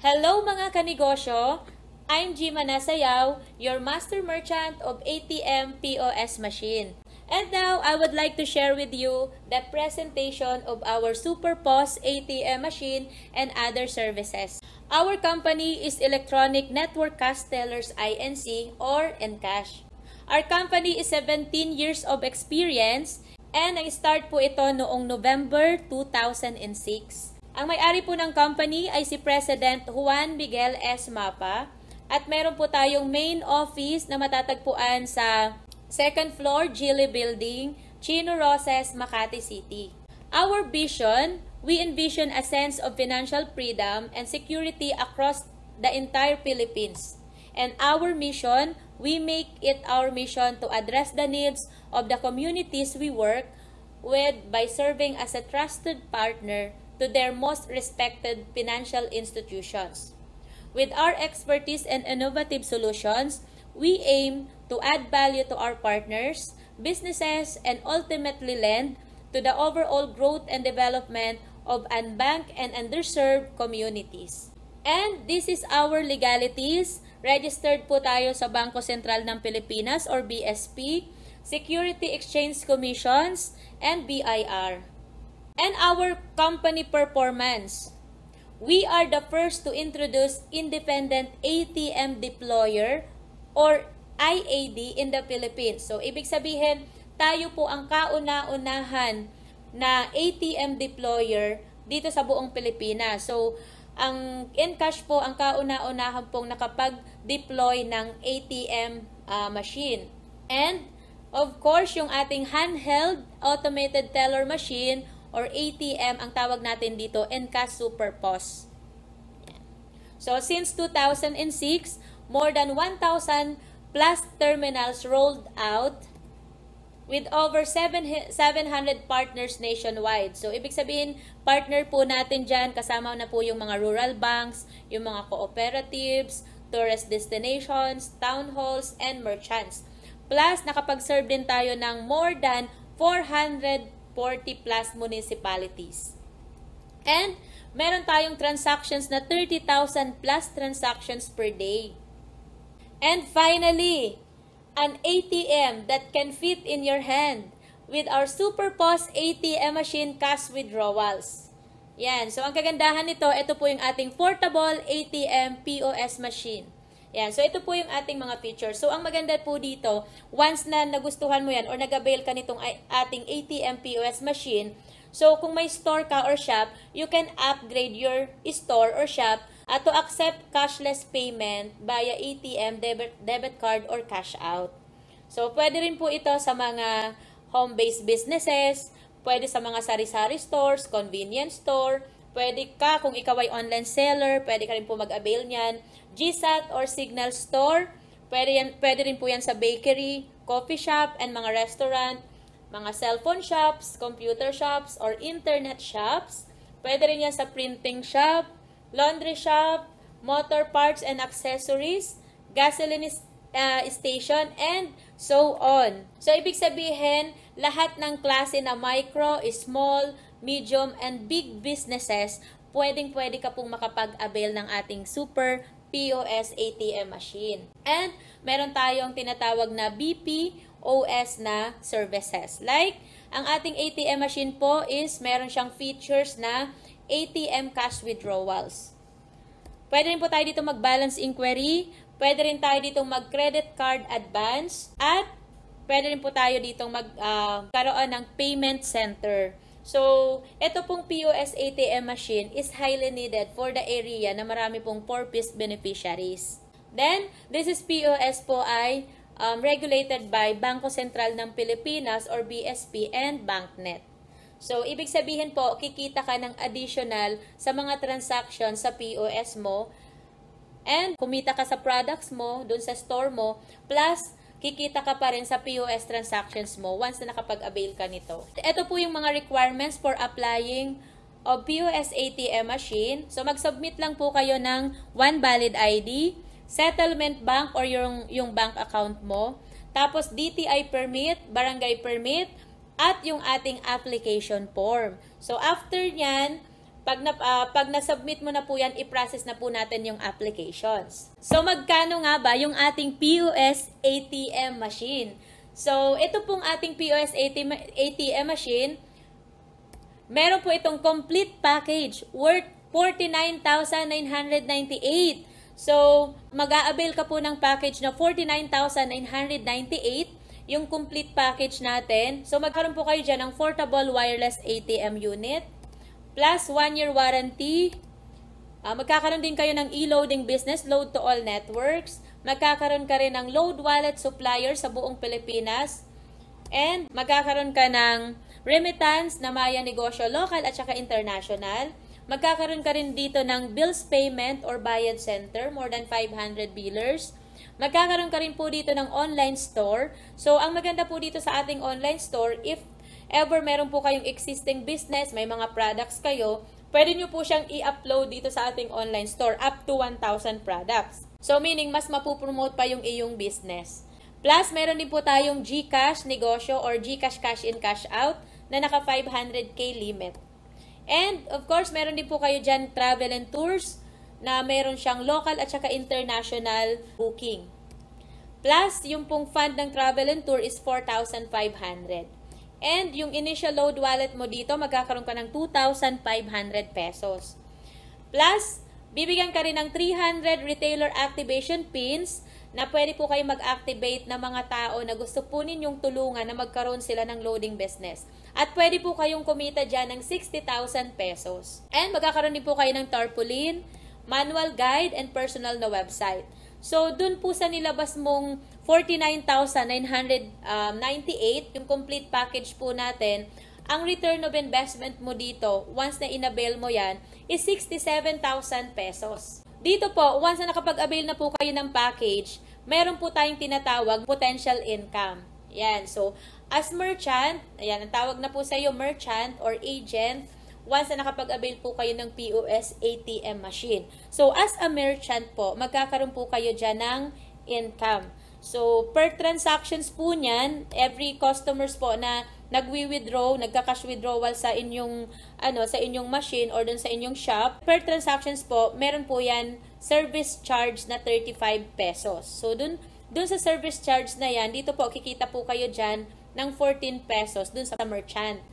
Hello mga kanegosyo! I'm G. Manasayaw, your master merchant of ATM POS machine. And now, I would like to share with you the presentation of our SuperPOS ATM machine and other services. Our company is Electronic Network Cash Tellers Inc. or Encash. Our company is 17 years of experience and nag-start po ito noong November 2006. Ang may-ari po ng company ay si President Juan Miguel S. Mapa at meron po tayong main office na matatagpuan sa second floor Gili Building, Chino Roces, Makati City. Our vision, we envision a sense of financial freedom and security across the entire Philippines. And our mission, we make it our mission to address the needs of the communities we work with by serving as a trusted partner to their most respected financial institutions. With our expertise and innovative solutions, we aim to add value to our partners, businesses, and ultimately lend to the overall growth and development of unbanked and underserved communities. And this is our legalities. Registered po tayo sa Bangko Sentral ng Pilipinas or BSP, Security Exchange Commissions, and BIR. And our company performance. We are the first to introduce independent ATM deployer or IAD in the Philippines. So, ibig sabihin, tayo po ang kauna-unahan na ATM deployer dito sa buong Pilipinas. So, ang Encash po ang kauna-unahan pong nakapag-deploy ng ATM machine. And, of course, yung ating handheld automated teller machine or ATM, ang tawag natin dito, Encash SuperPOS. So, since 2006, more than 1,000 plus terminals rolled out with over 700 partners nationwide. So, ibig sabihin, partner po natin dyan, kasama na po yung mga rural banks, yung mga cooperatives, tourist destinations, town halls, and merchants. Plus, nakapag-serve din tayo ng more than 440 plus municipalities. And meron tayong transactions na 30,000 plus transactions per day. And finally, an ATM that can fit in your hand with our SuperPOS ATM machine cash withdrawals. Yan. So, ang kagandahan nito, ito po yung ating portable ATM POS machine. Yan. So, ito po yung ating mga features. So, ang maganda po dito, once na nagustuhan mo yan or nag-avail ka nitong ating ATM POS machine, so, kung may store ka or shop, you can upgrade your store or shop to accept cashless payment via ATM, debit card, or cash out. So, pwede rin po ito sa mga home-based businesses, pwede sa mga sari-sari stores, convenience store, pwede ka, kung ikaw ay online seller, pwede ka rin po mag-avail niyan. GSAT or Signal Store, pwede rin po yan sa bakery, coffee shop, and mga restaurant, mga cellphone shops, computer shops, or internet shops. Pwede rin yan sa printing shop, laundry shop, motor parts and accessories, gasoline station, and so on. So, ibig sabihin, lahat ng klase na micro, small, medium, and big businesses, pwede ka pong makapag-avail ng ating Super POS ATM machine. And meron tayong tinatawag na BPOS na services. Like, ang ating ATM machine po is meron siyang features na ATM cash withdrawals. Pwede rin po tayo dito mag-balance inquiry, pwede rin tayo dito mag-credit card advance, at pwede rin po tayo dito magkaroon ng payment center. So, ito pong POS ATM machine is highly needed for the area na marami pong 4-piece beneficiaries. Then, this is POS po ay regulated by Bangko Sentral ng Pilipinas or BSP and BancNet. So, ibig sabihin po, kikita ka ng additional sa mga transactions sa POS mo and kumita ka sa products mo, dun sa store mo, plus kikita ka pa rin sa POS transactions mo once na nakapag-avail ka nito. Ito po yung mga requirements for applying of POS ATM machine. So, mag-submit lang po kayo ng one valid ID, settlement bank or yung bank account mo, tapos DTI permit, barangay permit, at yung ating application form. So, after nyan, Pag na-submit mo na po yan, i-process na po natin yung applications. So, magkano nga ba yung ating POS ATM machine? So, ito pong ating POS ATM machine, meron po itong complete package worth 49,998. So, mag-a-avail ka po ng package na 49,998, yung complete package natin. So, magkaroon po kayo dyan ng portable wireless ATM unit, plus 1-year warranty. Magkakaroon din kayo ng e-loading business, load to all networks. Magkakaroon ka rin ng load wallet supplier sa buong Pilipinas. And magkakaroon ka ng remittance na Maya Negosyo local at saka international. Magkakaroon ka rin dito ng bills payment or bayad center, more than 500 billers. Magkakaroon ka rin po dito ng online store. So, ang maganda po dito sa ating online store, if ever meron po kayong existing business, may mga products kayo, pwede nyo po siyang i-upload dito sa ating online store up to 1,000 products. So, meaning mas mapupromote pa yung iyong business. Plus, meron din po tayong GCash negosyo or GCash cash in cash out na naka 500k limit. And, of course, meron din po kayo dyan travel and tours na meron siyang local at saka international booking. Plus, yung pong fund ng travel and tour is 4,500. And yung initial load wallet mo dito, magkakaroon ka ng 2,500 pesos. Plus, bibigyan ka rin ng 300 retailer activation pins na pwede po kayo mag-activate ng mga tao na gusto po ninyong tulungan na magkaroon sila ng loading business. At pwede po kayong kumita dyan ng 60,000 pesos. And magkakaroon din po kayo ng tarpaulin, manual guide, and personal na website. So, dun po sa nilabas mong 49,998, yung complete package po natin, ang return of investment mo dito, once na inabail mo yan, is 67,000 pesos. Dito po, once na nakapag-avail na po kayo ng package, meron po tayong tinatawag potential income. Yan. So, as merchant, ayan, ang tawag na po sa iyo merchant or agent, once na nakapag-avail po kayo ng POS ATM machine. So, as a merchant po, magkakaroon po kayo dyan ng income. So, per transactions po niyan, every customers po na nagwi-withdraw, nagka-cash withdrawal sa inyong, sa inyong machine or dun sa inyong shop, per transactions po, meron po yan service charge na 35 pesos. So, dun sa service charge na yan, dito po, kikita po kayo dyan ng 14 pesos dun sa merchant.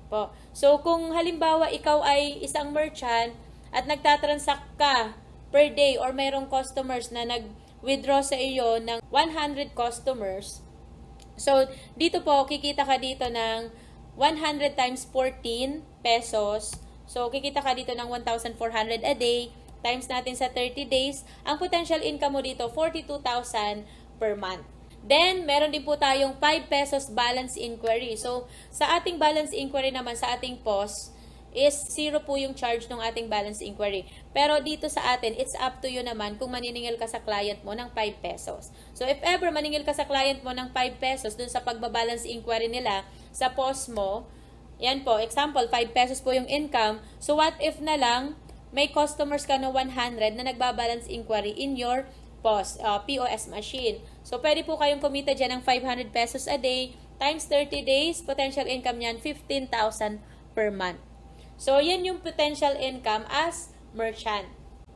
Po. So, kung halimbawa ikaw ay isang merchant at nagtatransact ka per day or mayroong customers na nag-withdraw sa iyo ng 100 customers, so, dito po, kikita ka dito ng 100 times 14 pesos. So, kikita ka dito ng 1,400 a day times natin sa 30 days. Ang potential income mo dito, 42,000 per month. Then, meron din po tayong 5 pesos balance inquiry. So, sa ating balance inquiry naman, sa ating POS, is 0 po yung charge ng ating balance inquiry. Pero dito sa atin, it's up to you naman kung maniningil ka sa client mo ng 5 pesos. So, if ever maningil ka sa client mo ng 5 pesos dun sa pagbabalance inquiry nila sa POS mo, yan po, example, 5 pesos po yung income. So, what if na lang, may customers ka na 100 na nagbabalance inquiry in your POS machine. So, pwede po kayong kumita dyan ng 500 pesos a day times 30 days. Potential income niyan, 15,000 per month. So, yan yung potential income as merchant.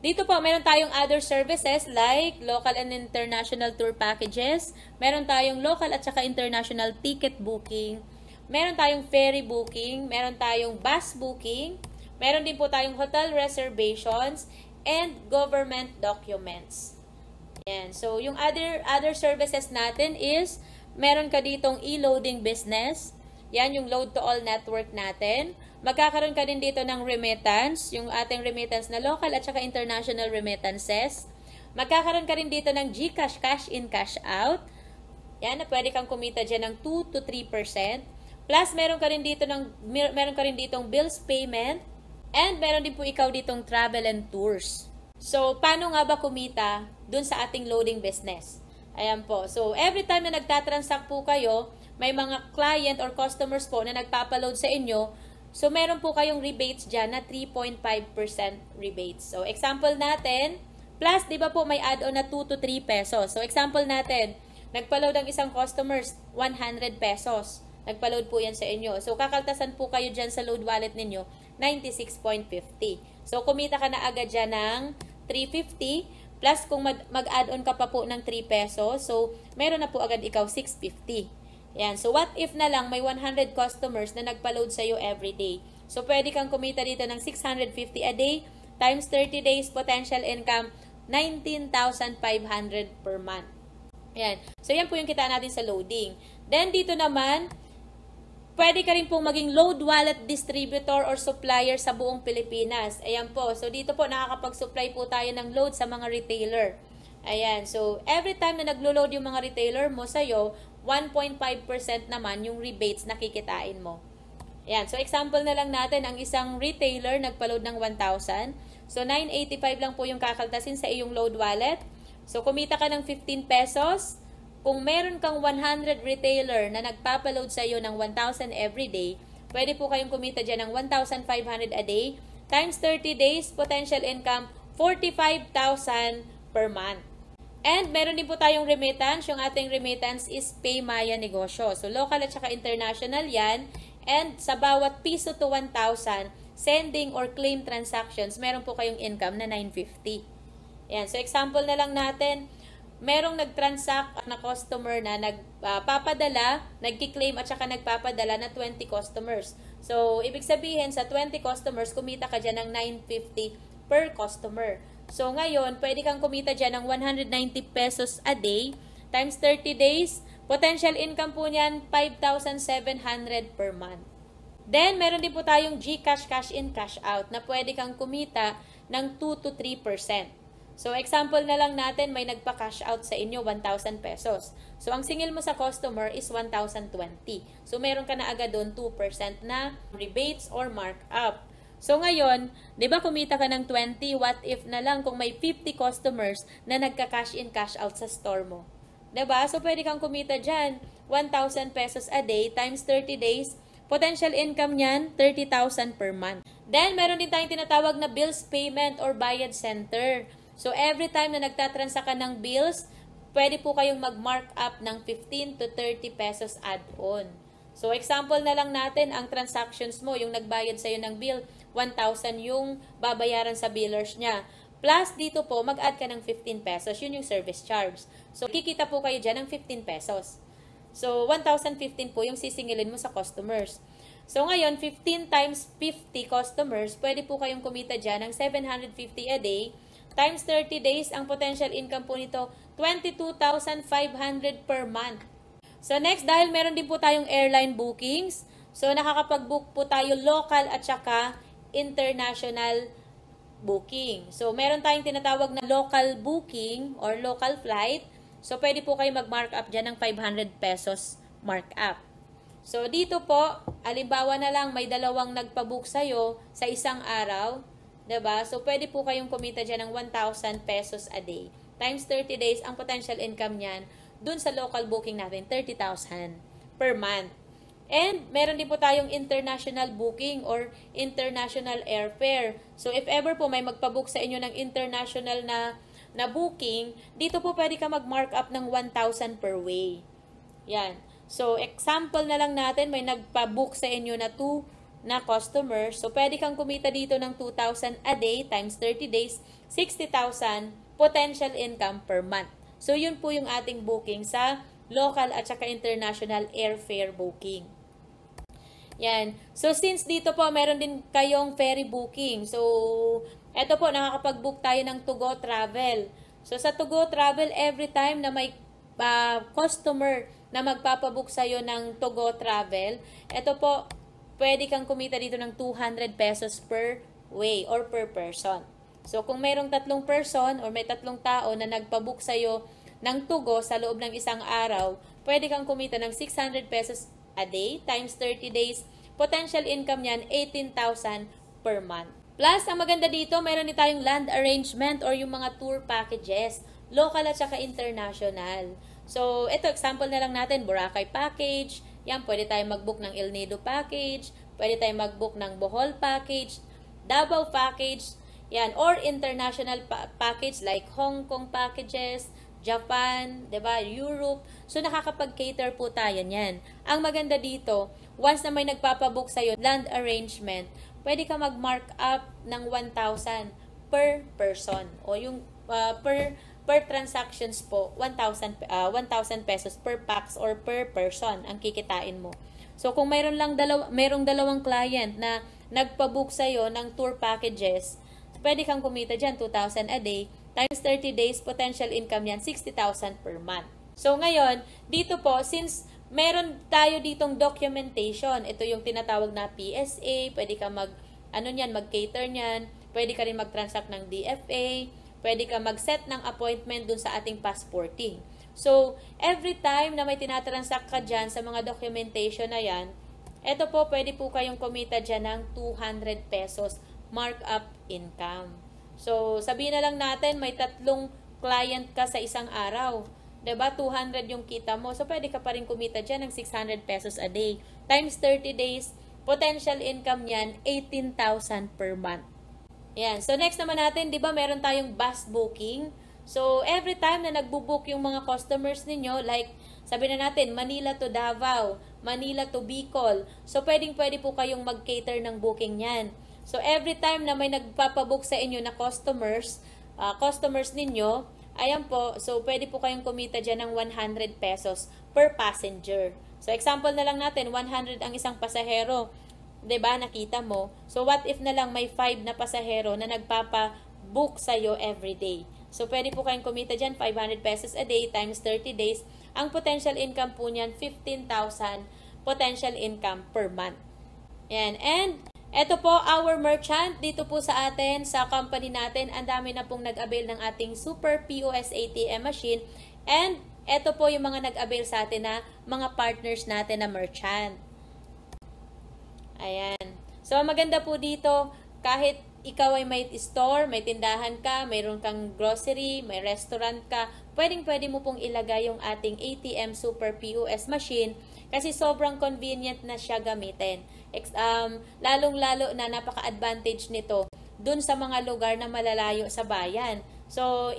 Dito po, meron tayong other services like local and international tour packages. Meron tayong local at saka international ticket booking. Meron tayong ferry booking. Meron tayong bus booking. Meron din po tayong hotel reservations and government documents. Yan. So, yung other services natin is, meron ka ditong e-loading business. Yan, yung load to all network natin. Magkakaroon ka din dito ng remittance, yung ating remittance na local at saka international remittances. Magkakaroon ka rin dito ng GCash cash in cash out. Yan, na pwede kang kumita dyan ng 2 to 3%. Plus, meron ka rin ditong bills payment. And meron din po ikaw ditong travel and tours. So, paano nga ba kumita dun sa ating loading business? Ayan po. So, every time na nagtatransact po kayo, may mga client or customers po na nagpapaload sa inyo. So, meron po kayong rebates dyan na 3.5% rebates. So, example natin, plus, di ba po may add-on na 2 to 3 pesos. So, example natin, nagpaload ang isang customers, 100 pesos. Nagpaload po yan sa inyo. So, kakaltasan po kayo dyan sa load wallet ninyo 96.50. So, kumita ka na agad dyan ng 350 plus kung mag-add-on ka pa po ng 3 pesos. So, meron na po agad ikaw 650. Yan. So, what if na lang may 100 customers na nagpa-load sa'yo everyday? So, pwede kang kumita dito ng 650 a day times 30 days potential income, 19,500 per month. Yan. So, yan po yung kita natin sa loading. Then, dito naman, pwede ka rin pong maging load wallet distributor or supplier sa buong Pilipinas. Ayan po. So, dito po nakakapag-supply po tayo ng load sa mga retailer. Ayan. So, every time na naglo-load yung mga retailer mo sa'yo, 1.5% naman yung rebates na kikitain mo. Ayan. So, example na lang natin, ang isang retailer nagpa-load ng 1,000. So, 985 lang po yung kakaltasin sa iyong load wallet. So, kumita ka ng 15 pesos. Kung meron kang 100 retailer na nagpapaload sa iyo ng 1,000 every day, pwede po kayong kumita dyan ng 1,500 a day times 30 days, potential income, 45,000 per month. And meron din po tayong remittance. Yung ating remittance is Paymaya Negosyo. So, local at saka international yan. And sa bawat piso to 1,000, sending or claim transactions, meron po kayong income na 950. Yan. So, example na lang natin, merong nag-transact na customer na nagpapadala, nagki-claim at saka nagpapadala na 20 customers. So, ibig sabihin, sa 20 customers, kumita ka dyan ng 950 per customer. So, ngayon, pwede kang kumita dyan ng 190 pesos a day times 30 days. Potential income po niyan, 5,700 per month. Then, meron din po tayong GCash, cash in, cash out na pwede kang kumita ng 2 to 3%. So, example na lang natin, may nagpa-cash out sa inyo, 1,000 pesos. So, ang singil mo sa customer is 1,020. So, meron ka na agad doon 2% na rebates or markup. So, ngayon, di ba kumita ka ng 20? What if na lang kung may 50 customers na nagka-cash in, cash out sa store mo? Diba? So, pwede kang kumita dyan, 1,000 pesos a day times 30 days. Potential income niyan, 30,000 per month. Then, meron din tayong tinatawag na bills payment or bayad center. So, every time na nagtatransa ka ng bills, pwede po kayong mag-mark up ng 15 to 30 pesos add-on. So, example na lang natin, ang transactions mo, yung nagbayad sa'yo ng bill, 1,000 yung babayaran sa billers niya. Plus, dito po, mag-add ka ng 15 pesos. Yun yung service charge. So, kikita po kayo dyan ng 15 pesos. So, 1,015 po yung sisingilin mo sa customers. So, ngayon, 15 times 50 customers, pwede po kayong kumita dyan ng 750 a day. Times 30 days, ang potential income po nito, 22,500 per month. So, next, dahil meron din po tayong airline bookings, so, nakakapag-book po tayo local at saka international booking. So, meron tayong tinatawag na local booking or local flight. So, pwede po kayo mag-mark up dyan ng 500 pesos mark up. So, dito po, alimbawa na lang, may dalawang nagpa-book sa'yo sa isang araw. Diba? So, pwede po kayong kumita dyan ng 1,000 pesos a day. Times 30 days, ang potential income niyan, dun sa local booking natin, 30,000 per month. And, meron din po tayong international booking or international airfare. So, if ever po may magpa-book sa inyo ng international na booking, dito po pwede ka mag-mark up ng 1,000 per way. Yan. So, example na lang natin, may nagpa-book sa inyo na 2 na customer. So, pwede kang kumita dito ng 2,000 a day times 30 days, 60,000 potential income per month. So, yun po yung ating booking sa local at saka international airfare booking. Yan. So, since dito po, meron din kayong ferry booking. So, eto po, nakakapag-book tayo ng To Go Travel. So, sa To Go Travel, every time na may customer na magpapabook sa'yo ng To Go Travel, eto po, pwede kang kumita dito ng 200 pesos per way or per person. So, kung mayroong 3 person or may 3 tao na nagpabook sa'yo ng To Go sa loob ng isang araw, pwede kang kumita ng 600 pesos a day times 30 days. Potential income niyan, 18,000 per month. Plus, ang maganda dito, mayroon din tayong land arrangement or yung mga tour packages, local at saka international. So, ito, example na lang natin, Boracay package. Yan, pwede tayong mag-book ng El Nido package. Pwede tayong mag-book ng Bohol package, Davao package. Yan, or international package like Hong Kong packages, Japan, 'di ba, Europe. So, nakakapag-cater po tayo niyan. Ang maganda dito, once na may nagpapabook sa'yo, land arrangement, pwede ka mag-mark up ng 1,000 per person. O yung per transactions po, 1,000 pesos per packs or per person ang kikitain mo. So, kung merong dalawang client na nagpa-book sa'yo ng tour packages, pwede kang kumita dyan, 2,000 a day, times 30 days, potential income yan, 60,000 per month. So, ngayon, dito po, since meron tayo ditong documentation, ito yung tinatawag na PSA, pwede ka mag-cater niyan, pwede ka rin mag-transact ng DFA, pwede ka mag-set ng appointment dun sa ating passporting. So, every time na may tinatransact ka dyan sa mga documentation na yan, ito po, pwede po kayong kumita dyan ng 200 pesos markup income. So, sabihin na lang natin, may 3 client ka sa isang araw. 'Di ba? 200 yung kita mo. So, pwede ka pa rin kumita dyan ng 600 pesos a day. Times 30 days, potential income niyan, 18,000 per month. Yan. So, next naman natin, 'di ba, meron tayong bus booking. So, every time na nagbo-book yung mga customers ninyo, like, sabi na natin, Manila to Davao, Manila to Bicol. So, pwede po kayong mag-cater ng booking niyan. So, every time na may nagpapabook sa inyo na customers ninyo, ayan po, so pwede po kayong kumita dyan ng 100 pesos per passenger. So, example na lang natin, 100 ang isang pasahero. 'Di ba, nakita mo? So, what if na lang may 5 na pasahero na nagpapa-book sa'yo every day? So, pwede po kayong kumita dyan, 500 pesos a day times 30 days. Ang potential income po niyan, 15,000 potential income per month. Yan. And, eto po, our merchant, dito po sa atin, sa company natin, ang dami na pong nag-avail ng ating Super POS ATM machine. And, eto po yung mga nag-avail sa atin na mga partners natin na merchant. Ayan. So, maganda po dito, kahit ikaw ay may store, may tindahan ka, mayroon kang grocery, may restaurant ka, pwedeng-pwede mo pong ilagay yung ating ATM Super POS machine kasi sobrang convenient na siya gamitin. Lalong-lalo na napaka-advantage nito dun sa mga lugar na malalayo sa bayan. So,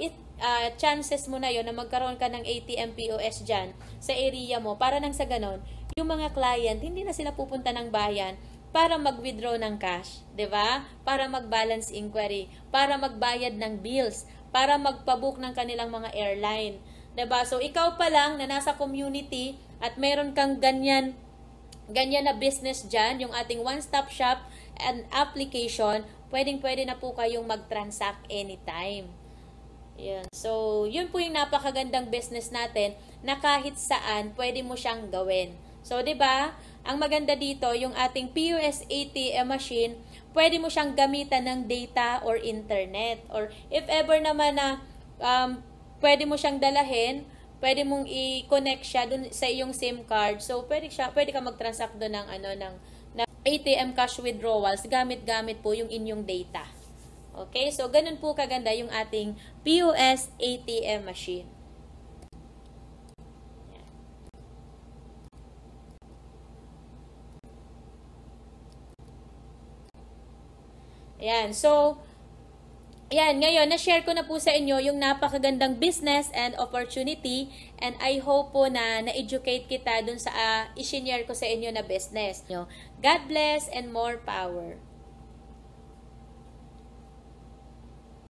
chances mo na yon na magkaroon ka ng ATM POS dyan sa area mo para nang sa ganon, yung mga client, hindi na sila pupunta ng bayan para mag-withdraw ng cash, 'di ba? Para mag-balance inquiry, para magbayad ng bills, para magpa-book ng kanilang mga airline, 'di ba? So ikaw pa lang na nasa community at meron kang ganyan na business diyan, yung ating one-stop shop and application, pwedeng-pwede na po kayong mag-transact anytime. Yan. So, yun po yung napakagandang business natin na kahit saan pwede mo siyang gawin. So, 'di ba? Ang maganda dito, yung ating POS ATM machine, pwede mo siyang gamitan ng data or internet. Or if ever naman na pwede mo siyang dalahin, pwede mong i-connect siya dun sa iyong SIM card. So, pwede ka mag-transact doon ng ATM cash withdrawals gamit-gamit po yung inyong data. Okay? So, ganun po kaganda yung ating POS ATM machine. Ayan. So, ayan, ngayon, na-share ko na po sa inyo yung napakagandang business and opportunity, and I hope po na na-educate kita dun sa i-share ko sa inyo na business. God bless and more power.